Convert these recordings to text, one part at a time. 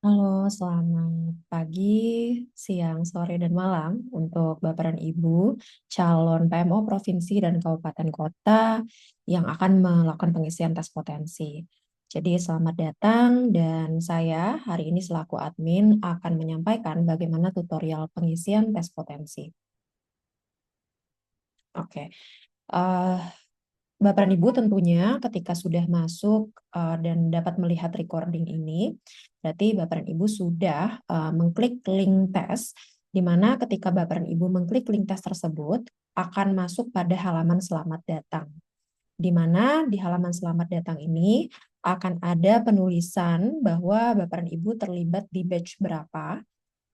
Halo, selamat pagi, siang, sore, dan malam untuk Bapak dan Ibu calon PMO Provinsi dan Kabupaten Kota yang akan melakukan pengisian tes potensi. Jadi selamat datang dan saya hari ini selaku admin akan menyampaikan bagaimana tutorial pengisian tes potensi. Oke, eh, Bapak dan Ibu tentunya ketika sudah masuk dan dapat melihat recording ini, berarti Bapak dan Ibu sudah mengklik link tes, di mana ketika Bapak dan Ibu mengklik link tes tersebut, akan masuk pada halaman selamat datang. Di mana di halaman selamat datang ini akan ada penulisan bahwa Bapak dan Ibu terlibat di batch berapa.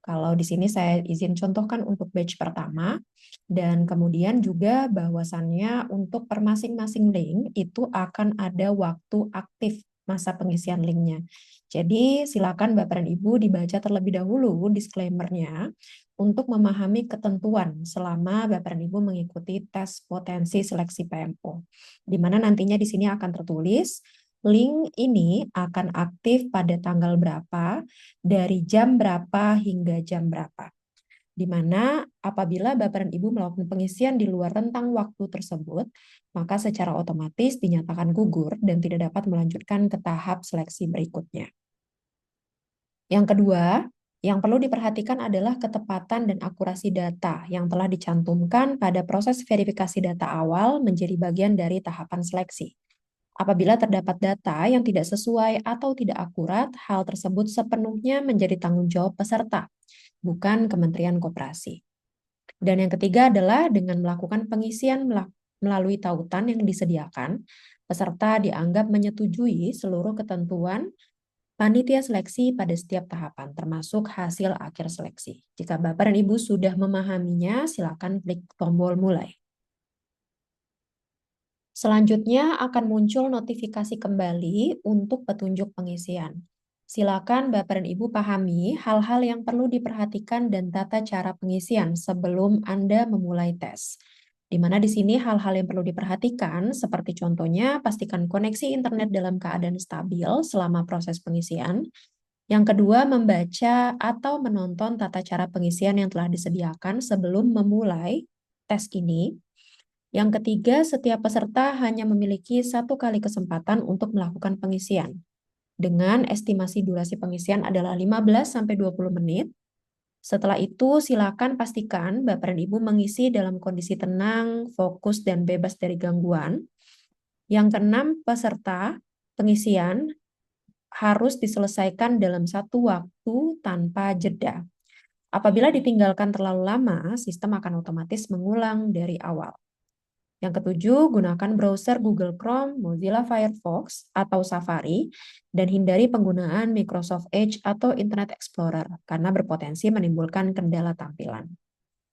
Kalau di sini saya izin contohkan untuk batch pertama, dan kemudian juga bahwasannya untuk per masing-masing link itu akan ada waktu aktif masa pengisian linknya. Jadi silakan Bapak dan Ibu dibaca terlebih dahulu disclaimer-nya untuk memahami ketentuan selama Bapak dan Ibu mengikuti tes potensi seleksi PMO. Di mana nantinya di sini akan tertulis link ini akan aktif pada tanggal berapa, dari jam berapa hingga jam berapa. Di mana apabila Bapak dan Ibu melakukan pengisian di luar rentang waktu tersebut, maka secara otomatis dinyatakan gugur dan tidak dapat melanjutkan ke tahap seleksi berikutnya. Yang kedua, yang perlu diperhatikan adalah ketepatan dan akurasi data yang telah dicantumkan pada proses verifikasi data awal menjadi bagian dari tahapan seleksi. Apabila terdapat data yang tidak sesuai atau tidak akurat, hal tersebut sepenuhnya menjadi tanggung jawab peserta, bukan Kementerian Koperasi. Dan yang ketiga adalah dengan melakukan pengisian melalui tautan yang disediakan, peserta dianggap menyetujui seluruh ketentuan panitia seleksi pada setiap tahapan, termasuk hasil akhir seleksi. Jika Bapak dan Ibu sudah memahaminya, silakan klik tombol mulai. Selanjutnya akan muncul notifikasi kembali untuk petunjuk pengisian. Silakan Bapak dan Ibu pahami hal-hal yang perlu diperhatikan dan tata cara pengisian sebelum Anda memulai tes. Di mana di sini hal-hal yang perlu diperhatikan seperti contohnya pastikan koneksi internet dalam keadaan stabil selama proses pengisian. Yang kedua, membaca atau menonton tata cara pengisian yang telah disediakan sebelum memulai tes ini. Yang ketiga, setiap peserta hanya memiliki satu kali kesempatan untuk melakukan pengisian. Dengan estimasi durasi pengisian adalah 15-20 menit. Setelah itu, silakan pastikan Bapak dan Ibu mengisi dalam kondisi tenang, fokus, dan bebas dari gangguan. Yang keenam, peserta pengisian harus diselesaikan dalam satu waktu tanpa jeda. Apabila ditinggalkan terlalu lama, sistem akan otomatis mengulang dari awal. Yang ketujuh, gunakan browser Google Chrome, Mozilla Firefox, atau Safari, dan hindari penggunaan Microsoft Edge atau Internet Explorer, karena berpotensi menimbulkan kendala tampilan.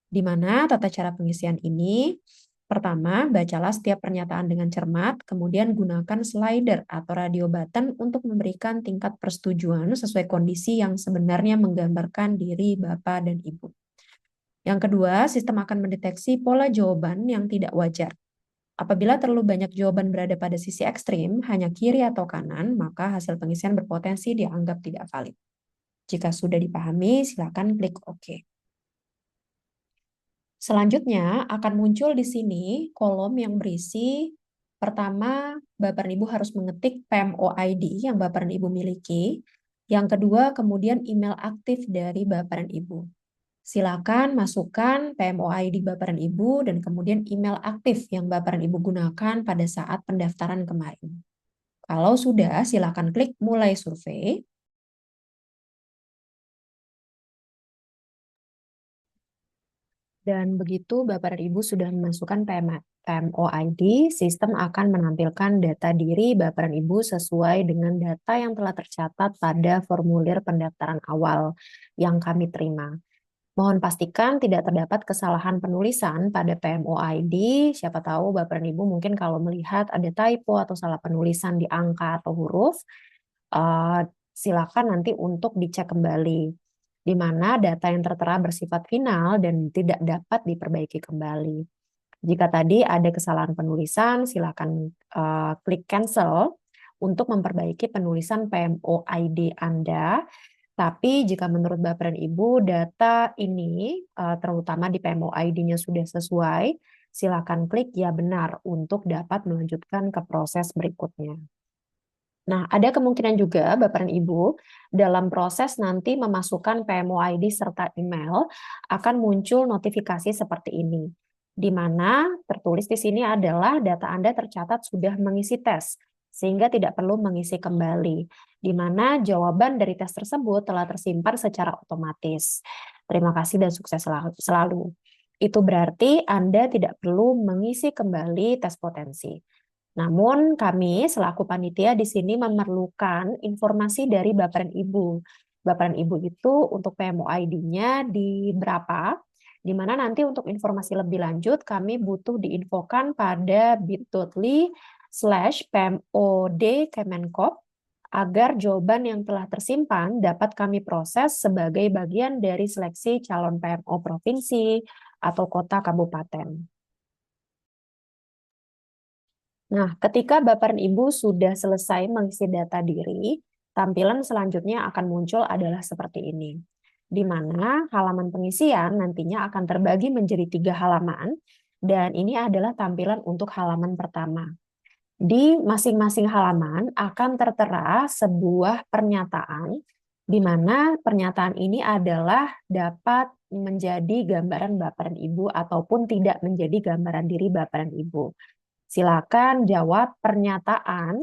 Di mana tata cara pengisian ini, pertama, bacalah setiap pernyataan dengan cermat, kemudian gunakan slider atau radio button untuk memberikan tingkat persetujuan sesuai kondisi yang sebenarnya menggambarkan diri Bapak dan Ibu. Yang kedua, sistem akan mendeteksi pola jawaban yang tidak wajar. Apabila terlalu banyak jawaban berada pada sisi ekstrim, hanya kiri atau kanan, maka hasil pengisian berpotensi dianggap tidak valid. Jika sudah dipahami, silakan klik OK. Selanjutnya akan muncul di sini kolom yang berisi, pertama, Bapak dan Ibu harus mengetik PMO ID yang Bapak dan Ibu miliki. Yang kedua, kemudian email aktif dari Bapak dan Ibu. Silakan masukkan PMO ID Bapak dan Ibu dan kemudian email aktif yang Bapak dan Ibu gunakan pada saat pendaftaran kemarin. Kalau sudah, silakan klik mulai survei. Dan begitu Bapak dan Ibu sudah memasukkan PMO ID, sistem akan menampilkan data diri Bapak dan Ibu sesuai dengan data yang telah tercatat pada formulir pendaftaran awal yang kami terima. Mohon pastikan tidak terdapat kesalahan penulisan pada PMO ID. Siapa tahu Bapak dan Ibu mungkin kalau melihat ada typo atau salah penulisan di angka atau huruf, silakan nanti untuk dicek kembali, di mana data yang tertera bersifat final dan tidak dapat diperbaiki kembali. Jika tadi ada kesalahan penulisan, silakan klik cancel untuk memperbaiki penulisan PMO ID Anda Tapi jika menurut Bapak dan Ibu data ini terutama di PMO ID-nya sudah sesuai, silakan klik ya benar untuk dapat melanjutkan ke proses berikutnya. Nah, ada kemungkinan juga Bapak dan Ibu dalam proses nanti memasukkan PMO ID serta email akan muncul notifikasi seperti ini, di mana tertulis di sini adalah data Anda tercatat sudah mengisi tes, sehingga tidak perlu mengisi kembali, di mana jawaban dari tes tersebut telah tersimpan secara otomatis. Terima kasih dan sukses selalu. Itu berarti Anda tidak perlu mengisi kembali tes potensi. Namun kami selaku panitia di sini memerlukan informasi dari Bapak dan Ibu. Bapak dan Ibu itu untuk PMO ID-nya di berapa, di mana nanti untuk informasi lebih lanjut kami butuh diinfokan pada bit.ly/PMOD Kemenkop agar jawaban yang telah tersimpan dapat kami proses sebagai bagian dari seleksi calon PMO provinsi atau kota kabupaten. Nah, ketika Bapak dan Ibu sudah selesai mengisi data diri, tampilan selanjutnya akan muncul adalah seperti ini, di mana halaman pengisian nantinya akan terbagi menjadi 3 halaman, dan ini adalah tampilan untuk halaman pertama. Di masing-masing halaman akan tertera sebuah pernyataan, di mana pernyataan ini adalah dapat menjadi gambaran Bapak dan Ibu ataupun tidak menjadi gambaran diri Bapak dan Ibu. Silakan jawab pernyataan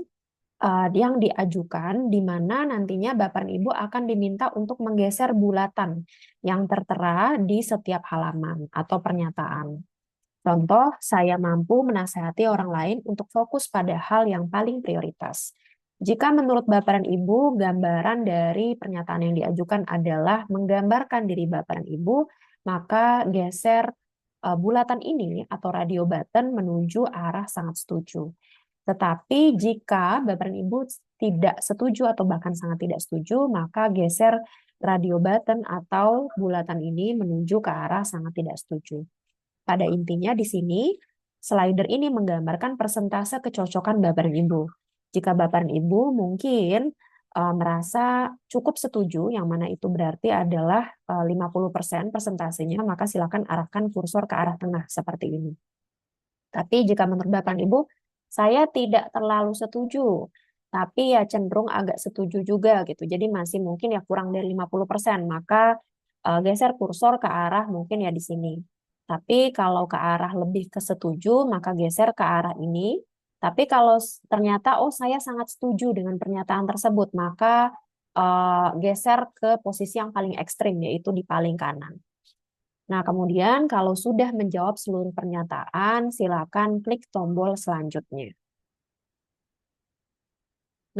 yang diajukan, di mana nantinya Bapak dan Ibu akan diminta untuk menggeser bulatan yang tertera di setiap halaman atau pernyataan. Contoh, saya mampu menasihati orang lain untuk fokus pada hal yang paling prioritas. Jika menurut Bapak dan Ibu, gambaran dari pernyataan yang diajukan adalah menggambarkan diri Bapak dan Ibu, maka geser bulatan ini atau radio button menuju arah sangat setuju. Tetapi jika Bapak dan Ibu tidak setuju atau bahkan sangat tidak setuju, maka geser radio button atau bulatan ini menuju ke arah sangat tidak setuju. Pada intinya di sini, slider ini menggambarkan persentase kecocokan Bapak dan Ibu. Jika Bapak dan Ibu mungkin merasa cukup setuju, yang mana itu berarti adalah 50% persentasenya, maka silakan arahkan kursor ke arah tengah seperti ini. Tapi jika menurut Bapak dan Ibu, saya tidak terlalu setuju, tapi ya cenderung agak setuju juga gitu. Jadi masih mungkin ya kurang dari 50%, maka geser kursor ke arah mungkin ya di sini. Tapi kalau ke arah lebih ke setuju, maka geser ke arah ini. Tapi kalau ternyata, oh saya sangat setuju dengan pernyataan tersebut, maka geser ke posisi yang paling ekstrim, yaitu di paling kanan. Nah, kemudian kalau sudah menjawab seluruh pernyataan, silakan klik tombol selanjutnya.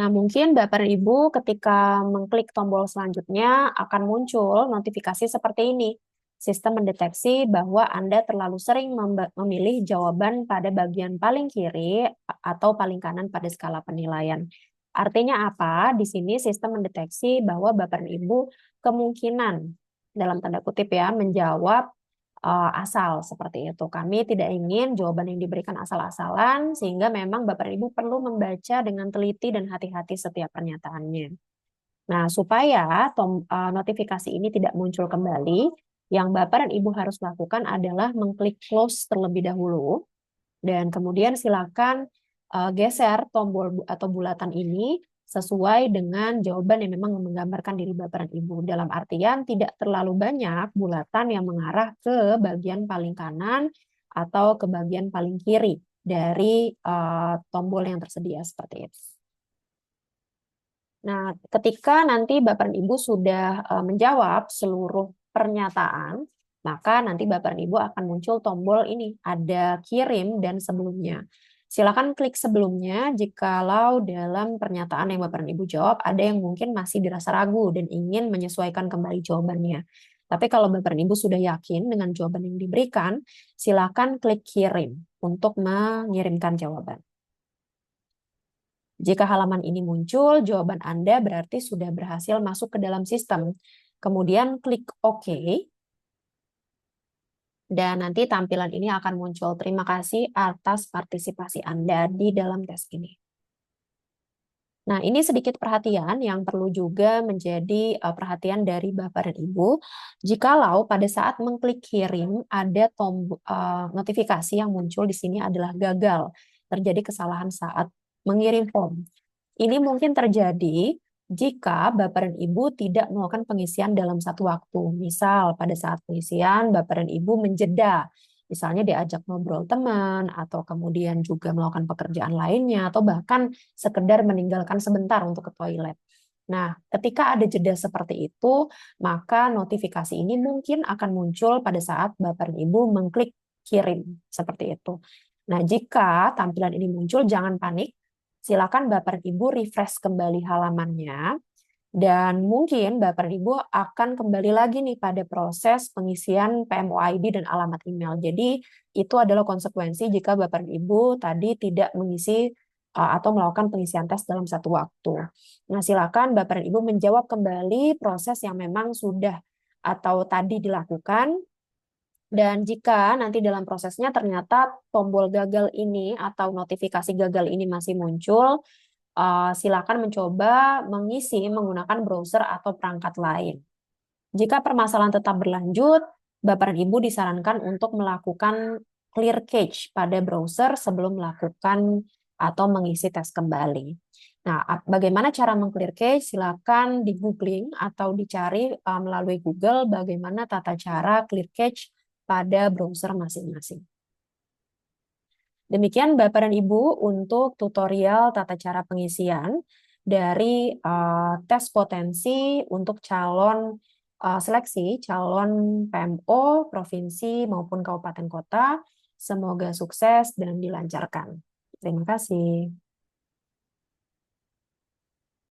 Nah, mungkin Bapak dan Ibu ketika mengklik tombol selanjutnya akan muncul notifikasi seperti ini. Sistem mendeteksi bahwa Anda terlalu sering memilih jawaban pada bagian paling kiri atau paling kanan pada skala penilaian. Artinya apa? Di sini sistem mendeteksi bahwa Bapak dan Ibu kemungkinan dalam tanda kutip ya menjawab asal seperti itu. Kami tidak ingin jawaban yang diberikan asal-asalan, sehingga memang Bapak dan Ibu perlu membaca dengan teliti dan hati-hati setiap pernyataannya. Nah, supaya notifikasi ini tidak muncul kembali, yang Bapak dan Ibu harus lakukan adalah mengklik close terlebih dahulu, dan kemudian silakan geser tombol atau bulatan ini sesuai dengan jawaban yang memang menggambarkan diri Bapak dan Ibu. Dalam artian tidak terlalu banyak bulatan yang mengarah ke bagian paling kanan atau ke bagian paling kiri dari tombol yang tersedia seperti itu. Nah, ketika nanti Bapak dan Ibu sudah menjawab seluruh pernyataan, maka nanti Bapak dan Ibu akan muncul tombol ini, ada kirim dan sebelumnya. Silakan klik sebelumnya jikalau dalam pernyataan yang Bapak dan Ibu jawab ada yang mungkin masih dirasa ragu dan ingin menyesuaikan kembali jawabannya. Tapi kalau Bapak dan Ibu sudah yakin dengan jawaban yang diberikan, silakan klik kirim untuk mengirimkan jawaban. Jika halaman ini muncul, jawaban Anda berarti sudah berhasil masuk ke dalam sistem. Kemudian klik OK. Dan nanti tampilan ini akan muncul. Terima kasih atas partisipasi Anda di dalam tes ini. Nah, ini sedikit perhatian yang perlu juga menjadi perhatian dari Bapak dan Ibu. Jikalau pada saat mengklik kirim ada tombol notifikasi yang muncul di sini adalah gagal, terjadi kesalahan saat mengirim form. Ini mungkin terjadi jika Bapak dan Ibu tidak melakukan pengisian dalam satu waktu. Misal pada saat pengisian Bapak dan Ibu menjeda, misalnya diajak ngobrol teman, atau kemudian juga melakukan pekerjaan lainnya, atau bahkan sekedar meninggalkan sebentar untuk ke toilet. Nah, ketika ada jeda seperti itu, maka notifikasi ini mungkin akan muncul pada saat Bapak dan Ibu mengklik kirim, seperti itu. Nah, jika tampilan ini muncul, jangan panik. Silakan Bapak dan Ibu refresh kembali halamannya, dan mungkin Bapak dan Ibu akan kembali lagi nih pada proses pengisian PMOID dan alamat email. Jadi itu adalah konsekuensi jika Bapak dan Ibu tadi tidak mengisi atau melakukan pengisian tes dalam satu waktu. Nah, silakan Bapak dan Ibu menjawab kembali proses yang memang sudah atau tadi dilakukan. Dan jika nanti dalam prosesnya ternyata tombol gagal ini atau notifikasi gagal ini masih muncul, silakan mencoba mengisi menggunakan browser atau perangkat lain. Jika permasalahan tetap berlanjut, Bapak dan Ibu disarankan untuk melakukan clear cache pada browser sebelum melakukan atau mengisi tes kembali. Nah, bagaimana cara meng-clear cache? Silakan di googling atau dicari melalui Google bagaimana tata cara clear cache pada browser masing-masing. Demikian Bapak dan Ibu untuk tutorial tata cara pengisian dari tes potensi untuk calon seleksi calon PMO provinsi maupun kabupaten kota. Semoga sukses dan dilancarkan. Terima kasih.